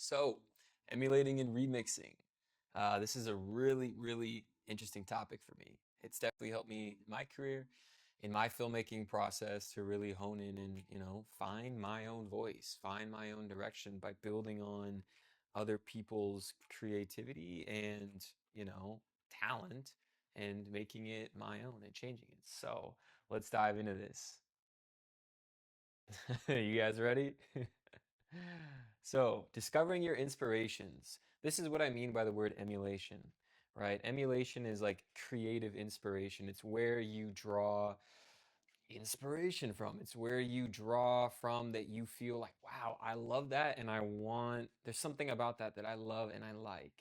So, emulating and remixing. This is a really, really interesting topic for me. It's definitely helped me in my career, in my filmmaking process to really hone in and, find my own voice, find my own direction by building on other people's creativity and, talent and making it my own and changing it. So, let's dive into this. You guys ready? So, discovering your inspirations. This is what I mean by the word emulation, right? Emulation is like creative inspiration. It's where you draw inspiration from. It's where you draw from that you feel like, wow, I love that and there's something about that that I love and I like.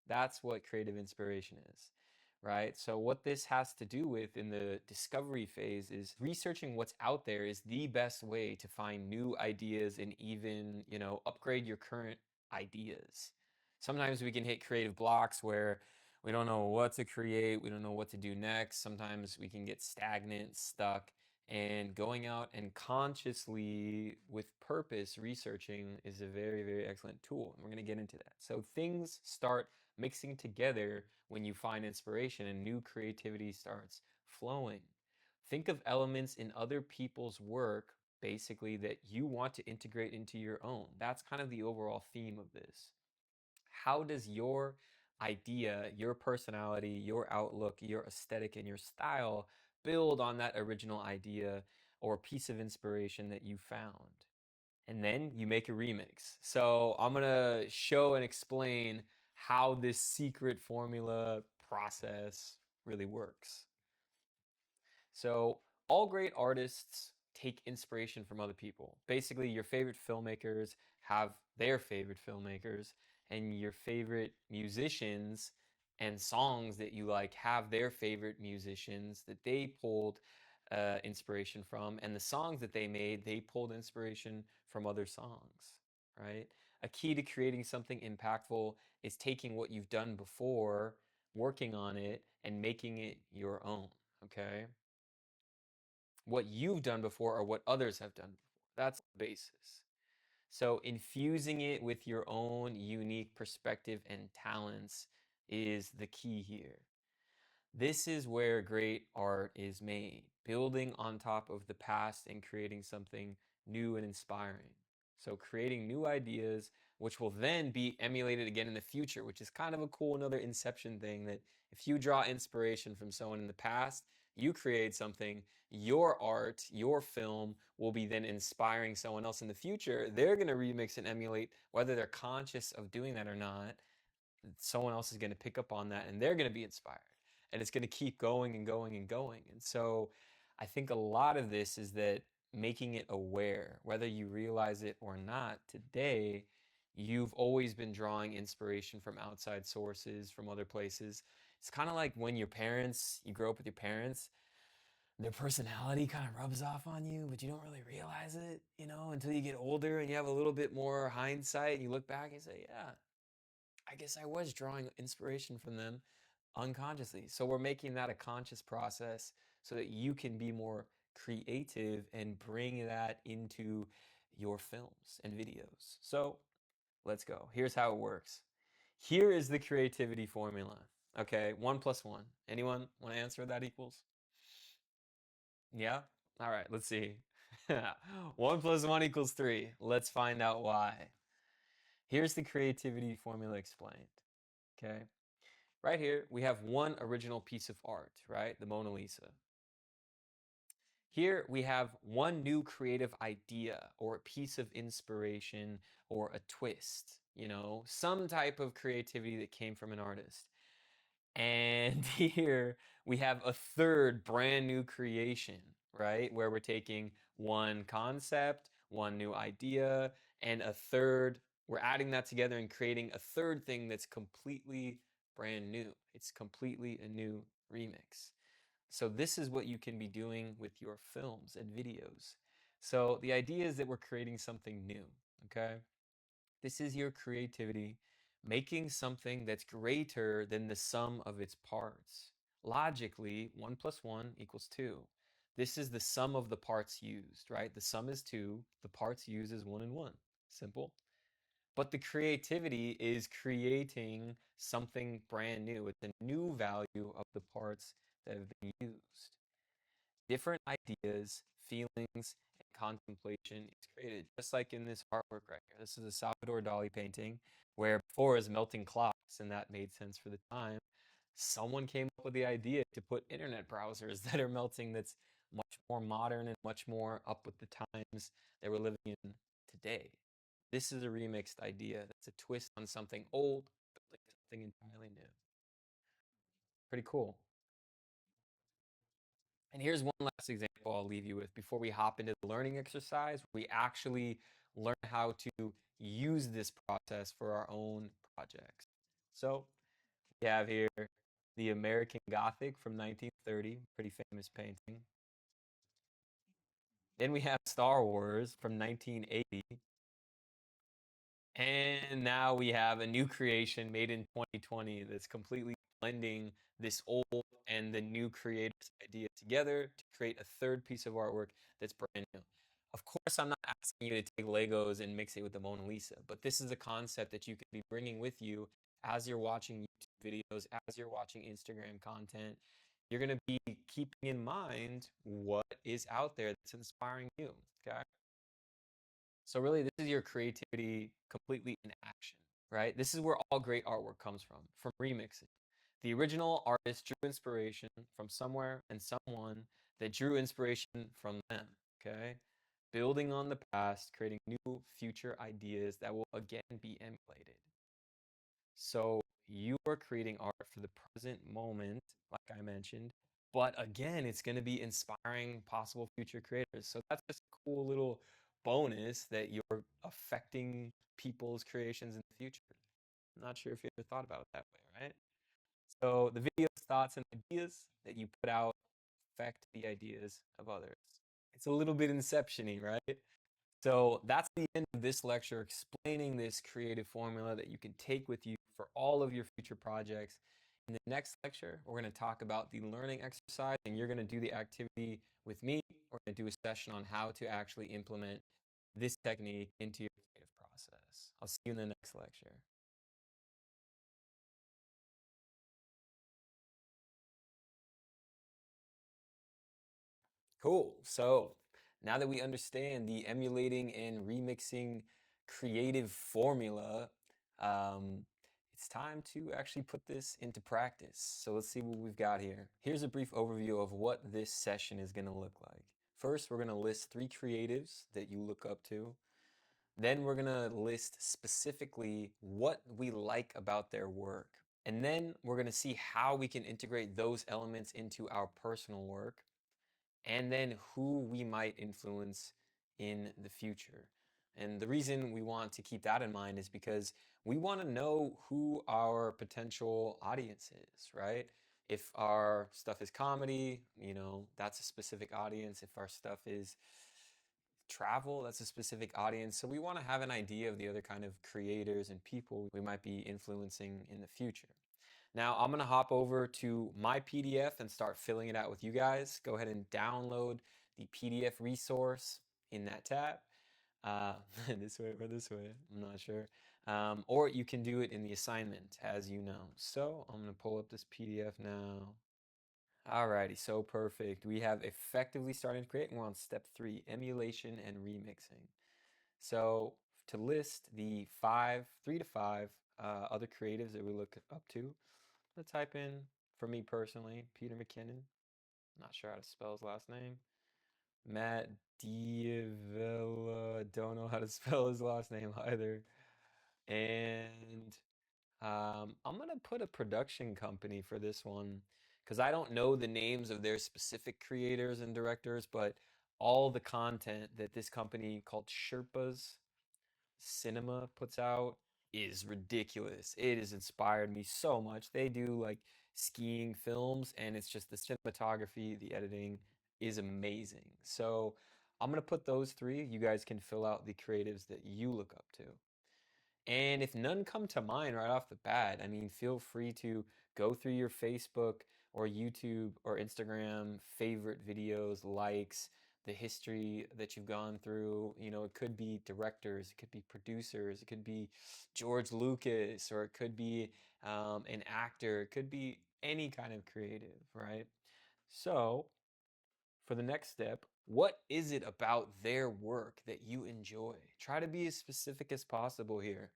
That's what creative inspiration is, right? So, what this has to do with in the discovery phase is researching what's out there is the best way to find new ideas and even, upgrade your current ideas. Sometimes we can hit creative blocks where we don't know what to create, we don't know what to do next. Sometimes we can get stagnant, stuck, and going out and consciously, with purpose, researching is a very, very excellent tool. And we're going to get into that. So things start mixing together when you find inspiration and new creativity starts flowing. Think of elements in other people's work, basically, that you want to integrate into your own. That's kind of the overall theme of this. How does your idea, your personality, your outlook, your aesthetic, and your style build on that original idea or piece of inspiration that you found? And then you make a remix. So I'm gonna show and explain how this secret formula process really works. So, all great artists take inspiration from other people. Basically, your favorite filmmakers have their favorite filmmakers, and your favorite musicians and songs that you like have their favorite musicians that they pulled inspiration from, and the songs that they made, they pulled inspiration from other songs, right? A key to creating something impactful is taking what you've done before, working on it, and making it your own, okay? What you've done before or what others have done before. That's the basis. So infusing it with your own unique perspective and talents is the key here. This is where great art is made, building on top of the past and creating something new and inspiring. So creating new ideas, which will then be emulated again in the future, which is kind of a cool another inception thing that if you draw inspiration from someone in the past, you create something, your art, your film will be then inspiring someone else in the future. They're going to remix and emulate, whether they're conscious of doing that or not. Someone else is going to pick up on that and they're going to be inspired, and it's going to keep going and going and going. And so I think a lot of this is that making it aware, whether you realize it or not today, you've always been drawing inspiration from outside sources, from other places. It's kind of like when you grow up with your parents, their personality kind of rubs off on you, but you don't really realize it, until you get older and you have a little bit more hindsight and you look back and say, yeah, I guess I was drawing inspiration from them unconsciously. So we're making that a conscious process so that you can be more creative and bring that into your films and videos. So let's go. Here's how it works. Here is the creativity formula. Okay, one plus one. Anyone want to answer what that equals? Yeah? All right, let's see. One plus one equals three. Let's find out why. Here's the creativity formula explained. Okay. Right here, we have one original piece of art, right? The Mona Lisa. Here we have one new creative idea or a piece of inspiration or a twist, some type of creativity that came from an artist. And here we have a third brand new creation, right? Where we're taking one concept, one new idea, and we're adding that together and creating a third thing that's completely brand new. It's completely a new remix. So this is what you can be doing with your films and videos. So the idea is that we're creating something new, okay? This is your creativity, making something that's greater than the sum of its parts. Logically, 1 plus 1 equals 2. This is the sum of the parts used, right? The sum is 2, the parts used is 1 and 1. Simple. But the creativity is creating something brand new. It's a new value of the parts that have been used. Different ideas, feelings, and contemplation is created. Just like in this artwork right here. This is a Salvador Dali painting where before is melting clocks, and that made sense for the time. Someone came up with the idea to put internet browsers that are melting, that's much more modern and much more up with the times that we're living in today. This is a remixed idea. That's a twist on something old, but like something entirely new. Pretty cool. And here's one last example I'll leave you with before we hop into the learning exercise. We actually learn how to use this process for our own projects. So we have here the American Gothic from 1930, pretty famous painting. Then we have Star Wars from 1980. And now we have a new creation made in 2020 that's completely blending this old and the new creator's idea together to create a third piece of artwork that's brand new. Of course, I'm not asking you to take Legos and mix it with the Mona Lisa, but this is a concept that you could be bringing with you as you're watching YouTube videos, as you're watching Instagram content. You're going to be keeping in mind what is out there that's inspiring you. Okay. So really, this is your creativity completely in action, right? This is where all great artwork comes from remixing. The original artist drew inspiration from somewhere and someone that drew inspiration from them, okay? Building on the past, creating new future ideas that will again be emulated. So you are creating art for the present moment, like I mentioned, but again, it's going to be inspiring possible future creators. So that's just a cool little bonus that you're affecting people's creations in the future. I'm not sure if you ever thought about it that way, right? So the videos, thoughts, and ideas that you put out affect the ideas of others. It's a little bit inception-y, right? So that's the end of this lecture, explaining this creative formula that you can take with you for all of your future projects. In the next lecture, we're going to talk about the learning exercise, and you're going to do the activity with me. We're going to do a session on how to actually implement this technique into your creative process. I'll see you in the next lecture. Cool. So now that we understand the emulating and remixing creative formula, um, it's time to actually put this into practice. So let's see what we've got here. Here's a brief overview of what this session is going to look like. First, we're going to list 3 creatives that you look up to. Then we're going to list specifically what we like about their work. And then we're going to see how we can integrate those elements into our personal work, and then who we might influence in the future. And the reason we want to keep that in mind is because we want to know who our potential audience is, right? If our stuff is comedy, that's a specific audience. If our stuff is travel, that's a specific audience. So we want to have an idea of the other kind of creators and people we might be influencing in the future. Now I'm going to hop over to my PDF and start filling it out with you guys. Go ahead and download the PDF resource in that tab. Uh, this way or this way, I'm not sure. Or you can do it in the assignment, as you know. So I'm going to pull up this PDF now. Alrighty, so perfect. We have effectively started to create, and we're on step 3, emulation and remixing. So to list the 3 to 5 other creatives that we look up to, I'm gonna type in, for me personally, Peter McKinnon. Not sure how to spell his last name. Matt Diavella, don't know how to spell his last name either. And I'm gonna put a production company for this one because I don't know the names of their specific creators and directors, but all the content that this company called Sherpas Cinema puts out is ridiculous. It has inspired me so much. They do like skiing films, and it's just the cinematography, the editing is amazing. So I'm gonna put those 3. You guys can fill out the creatives that you look up to. And if none come to mind right off the bat, I mean, feel free to go through your Facebook or YouTube or Instagram favorite videos, likes, the history that you've gone through. You know, it could be directors, it could be producers, it could be George Lucas, or it could be an actor, it could be any kind of creative, right? So, for the next step, what is it about their work that you enjoy? Try to be as specific as possible here,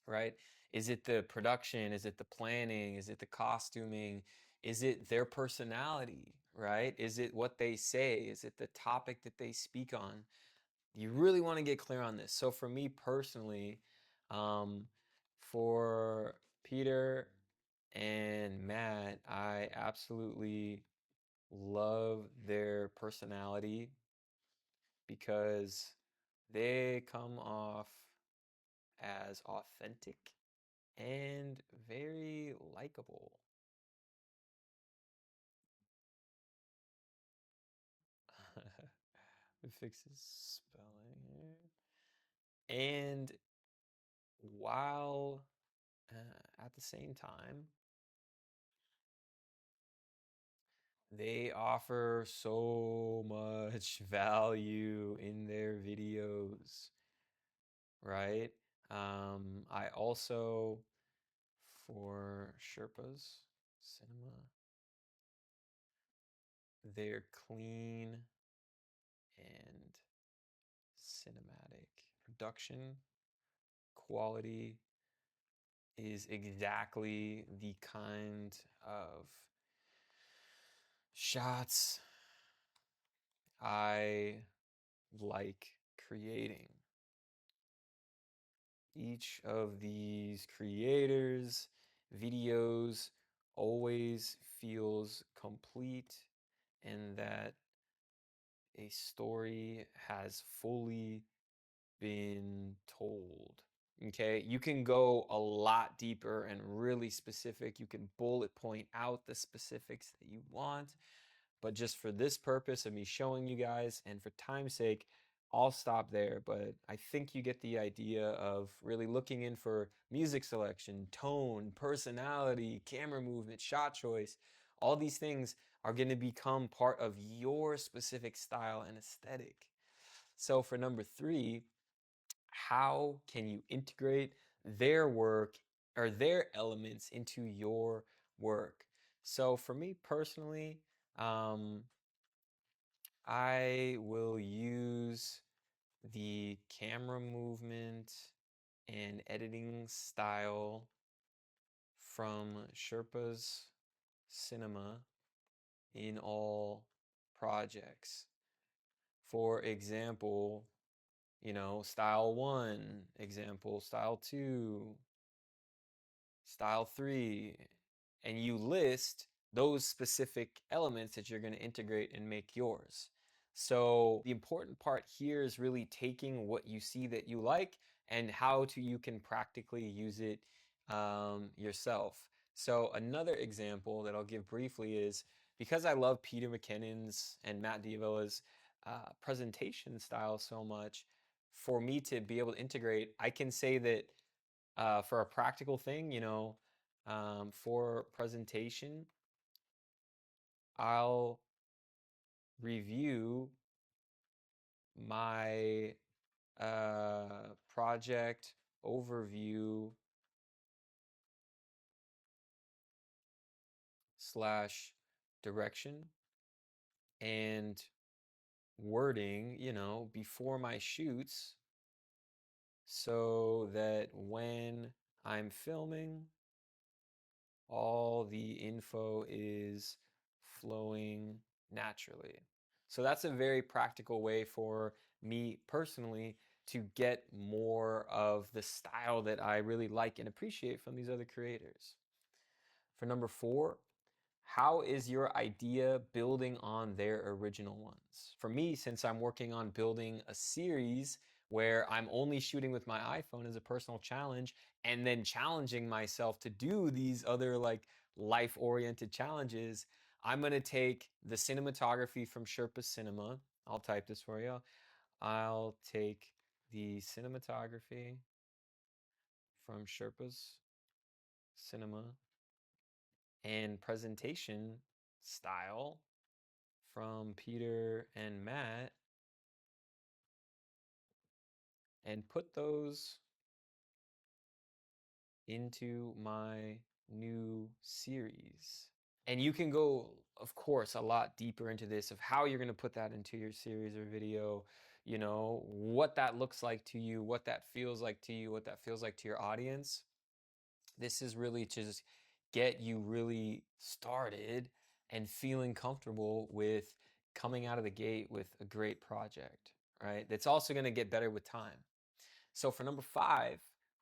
right? Is it the production? Is it the planning? Is it the costuming? Is it their personality, right? Is it what they say? Is it the topic that they speak on? You really want to get clear on this. So for me personally, um, for Peter and Matt, I absolutely love their personality because they come off as authentic and very likable. It fixes spelling. And while at the same time, they offer so much value in their videos, right? I also, for Sherpas Cinema, they're clean and cinematic. Production quality is exactly the kind of shots I like creating. Each of these creators' videos always feels complete and that a story has fully been told. Okay, you can go a lot deeper and really specific. You can bullet point out the specifics that you want. But just for this purpose of me showing you guys and for time's sake, I'll stop there. But I think you get the idea of really looking in for music selection, tone, personality, camera movement, shot choice. All these things are going to become part of your specific style and aesthetic. So for number three, how can you integrate their work or their elements into your work? So for me personally, um, I will use the camera movement and editing style from Sherpa's Cinema in all projects. For example, you know, style one, example, style two, style three, and you list those specific elements that you're going to integrate and make yours. So the important part here is really taking what you see that you like and how to you can practically use it yourself. So another example that I'll give briefly is because I love Peter McKinnon's and Matt D'Avila's presentation style so much, for me to be able to integrate, I can say that for a practical thing, you know, for presentation, I'll review my project overview slash direction and wording, you know, before my shoots so that when I'm filming, all the info is flowing naturally. So that's a very practical way for me personally to get more of the style that I really like and appreciate from these other creators. For number four, how is your idea building on their original ones? For me, since I'm working on building a series where I'm only shooting with my iPhone as a personal challenge and then challenging myself to do these other like life-oriented challenges, I'm going to take the cinematography from Sherpa Cinema. I'll type this for you. I'll take the cinematography from Sherpa's Cinema and presentation style from Peter and Matt and put those into my new series. And you can go, of course, a lot deeper into this of how you're going to put that into your series or video, what that looks like to you, what that feels like to you, what that feels like to your audience. This is really to just get you really started and feeling comfortable with coming out of the gate with a great project, right? That's also going to get better with time. So for number 5,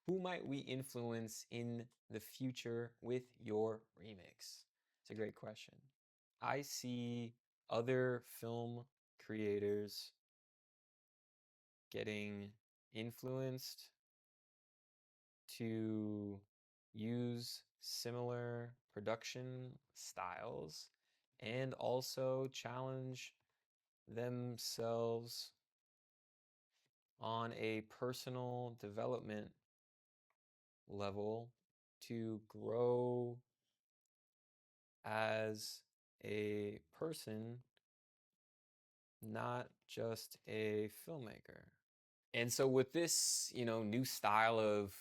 who might we influence in the future with your remix? It's a great question. I see other film creators getting influenced to use similar production styles and also challenge themselves on a personal development level to grow as a person, not just a filmmaker. And so with this, new style of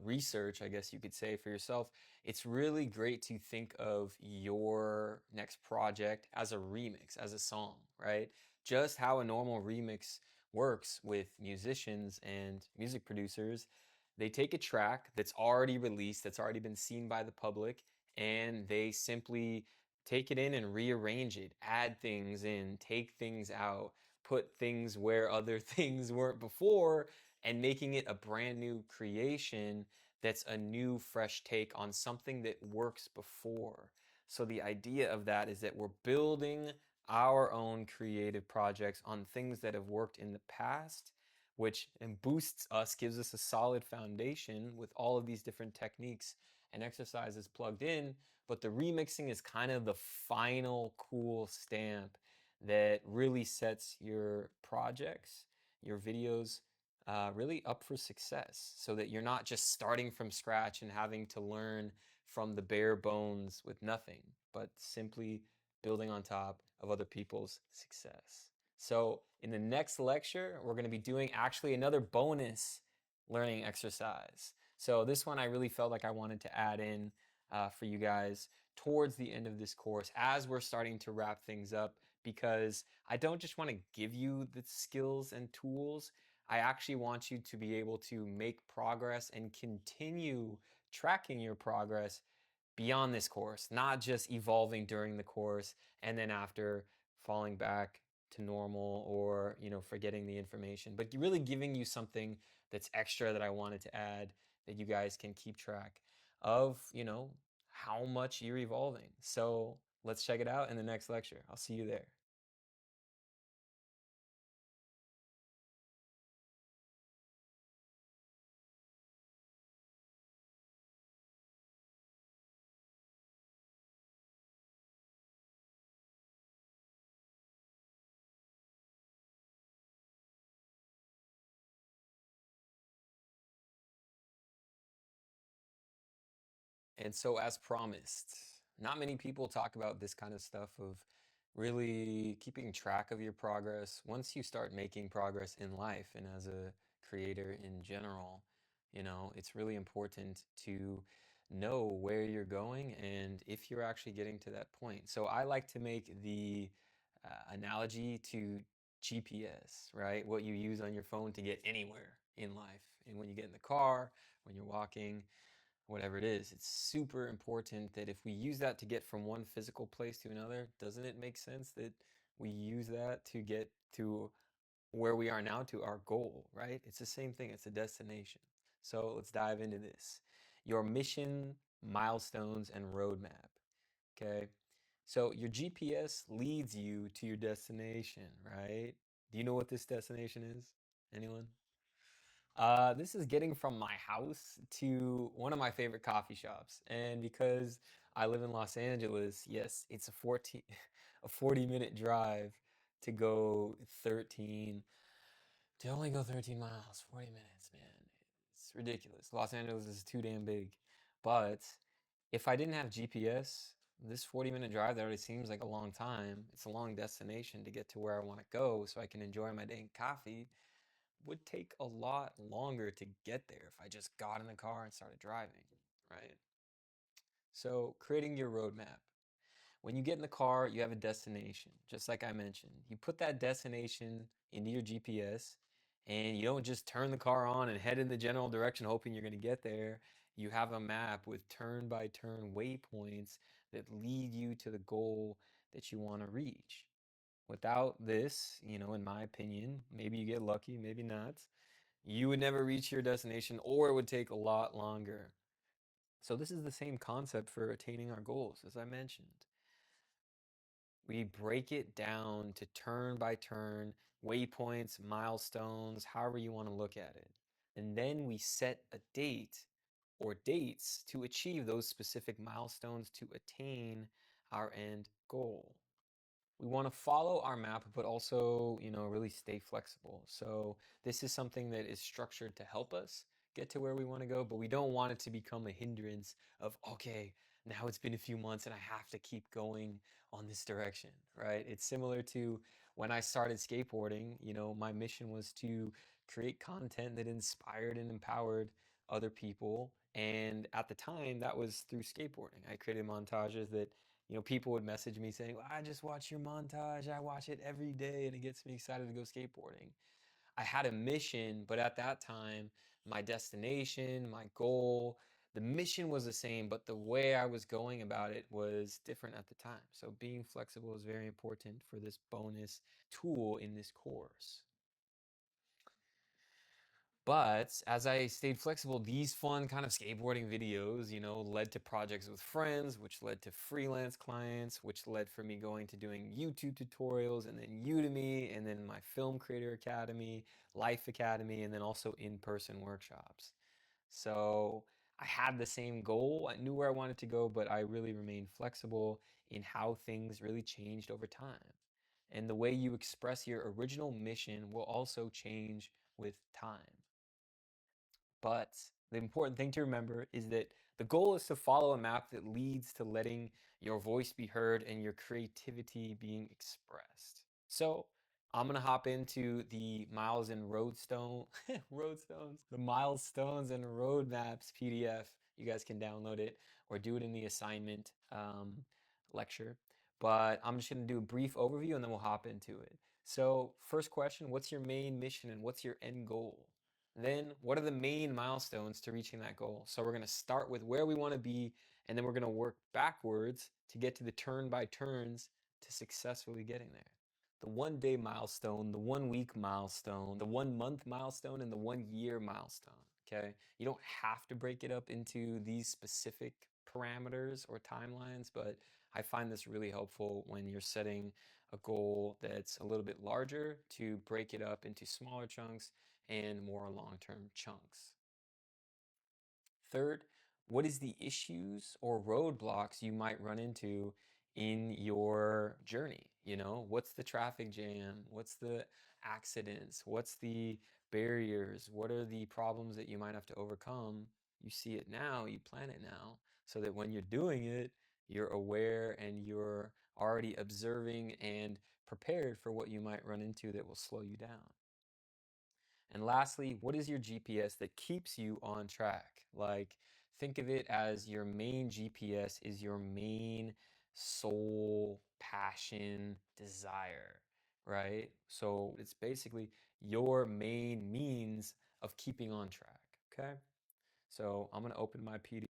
research, I guess you could say for yourself, it's really great to think of your next project as a remix, as a song, right? Just how a normal remix works with musicians and music producers. They take a track that's already released, that's already been seen by the public, and they simply take it in and rearrange it, add things in, take things out, put things where other things weren't before, and making it a brand new creation that's a new, fresh take on something that works before. So the idea of that is that we're building our own creative projects on things that have worked in the past, which and boosts us, gives us a solid foundation with all of these different techniques and exercises plugged in. But the remixing is kind of the final cool stamp that really sets your projects, your videos, really up for success so that you're not just starting from scratch and having to learn from the bare bones with nothing, but simply building on top of other people's success. So, in the next lecture, we're going to be doing actually another bonus learning exercise. So, this one I really felt like I wanted to add in for you guys towards the end of this course as we're starting to wrap things up, because I don't just want to give you the skills and tools. I actually want you to be able to make progress and continue tracking your progress beyond this course, not just evolving during the course and then after falling back to normal or, forgetting the information, but really giving you something that's extra that I wanted to add that you guys can keep track of, how much you're evolving. So let's check it out in the next lecture. I'll see you there. And so, as promised, not many people talk about this kind of stuff of really keeping track of your progress. Once you start making progress in life and as a creator in general, it's really important to know where you're going and if you're actually getting to that point. So, I like to make the analogy to GPS, right? What you use on your phone to get anywhere in life. And when you get in the car, when you're walking, whatever it is, it's super important that if we use that to get from one physical place to another, doesn't it make sense that we use that to get to where we are now, to our goal, right? It's the same thing, it's a destination. So let's dive into this. Your mission, milestones, and roadmap. Okay. So your GPS leads you to your destination, right? Do you know what this destination is? Anyone? This is getting from my house to one of my favorite coffee shops. And because I live in Los Angeles, yes, it's a 40-minute drive to go 13, to only go 13 miles, 40 minutes, man. It's ridiculous. Los Angeles is too damn big. But if I didn't have GPS, this 40-minute drive that already seems like a long time, it's a long destination to get to where I want to go so I can enjoy my day in coffee, would take a lot longer to get there if I just got in the car and started driving, right? So, creating your roadmap. When you get in the car, you have a destination, just like I mentioned. You put that destination into your GPS and you don't just turn the car on and head in the general direction hoping you're going to get there. You have a map with turn by turn waypoints that lead you to the goal that you want to reach. Without this, in my opinion, maybe you get lucky, maybe not, you would never reach your destination or it would take a lot longer. So, this is the same concept for attaining our goals, as I mentioned. We break it down to turn by turn, waypoints, milestones, however you want to look at it. And then we set a date or dates to achieve those specific milestones to attain our end goal. We want to follow our map, but also, really stay flexible. So this is something that is structured to help us get to where we want to go, but we don't want it to become a hindrance of, okay, now it's been a few months and I have to keep going on this direction, right? It's similar to when I started skateboarding, my mission was to create content that inspired and empowered other people. And at the time, that was through skateboarding. I created montages that people would message me saying, well, I just watch your montage. I watch it every day and it gets me excited to go skateboarding. I had a mission, but at that time, my destination, my goal, the mission was the same, but the way I was going about it was different at the time. So being flexible is very important for this bonus tool in this course. But as I stayed flexible, these fun kind of skateboarding videos, led to projects with friends, which led to freelance clients, which led for me going to doing YouTube tutorials and then Udemy and then my Film Creator Academy, Life Academy, and then also in-person workshops. So I had the same goal. I knew where I wanted to go, but I really remained flexible in how things really changed over time. And the way you express your original mission will also change with time. But the important thing to remember is that the goal is to follow a map that leads to letting your voice be heard and your creativity being expressed. So I'm gonna hop into the Miles and Roadstone Roadstones, the Milestones and Roadmaps PDF. You guys can download it or do it in the assignment lecture. But I'm just gonna do a brief overview and then we'll hop into it. So first question, what's your main mission and what's your end goal? Then, what are the main milestones to reaching that goal? So, we're going to start with where we want to be, and then we're going to work backwards to get to the turn by turns to successfully getting there. The 1 day milestone, the 1 week milestone, the 1 month milestone, and the 1 year milestone. Okay. You don't have to break it up into these specific parameters or timelines, but I find this really helpful when you're setting a goal that's a little bit larger to break it up into smaller chunks and more long-term chunks. Third, what is the issues or roadblocks you might run into in your journey? What's the traffic jam? What's the accidents? What's the barriers? What are the problems that you might have to overcome? You see it now, you plan it now, so that when you're doing it, you're aware and you're already observing and prepared for what you might run into that will slow you down. And lastly, what is your GPS that keeps you on track? Like, think of it as your main GPS is your main soul, passion, desire, right? So it's basically your main means of keeping on track, okay? So I'm going to open my PDF.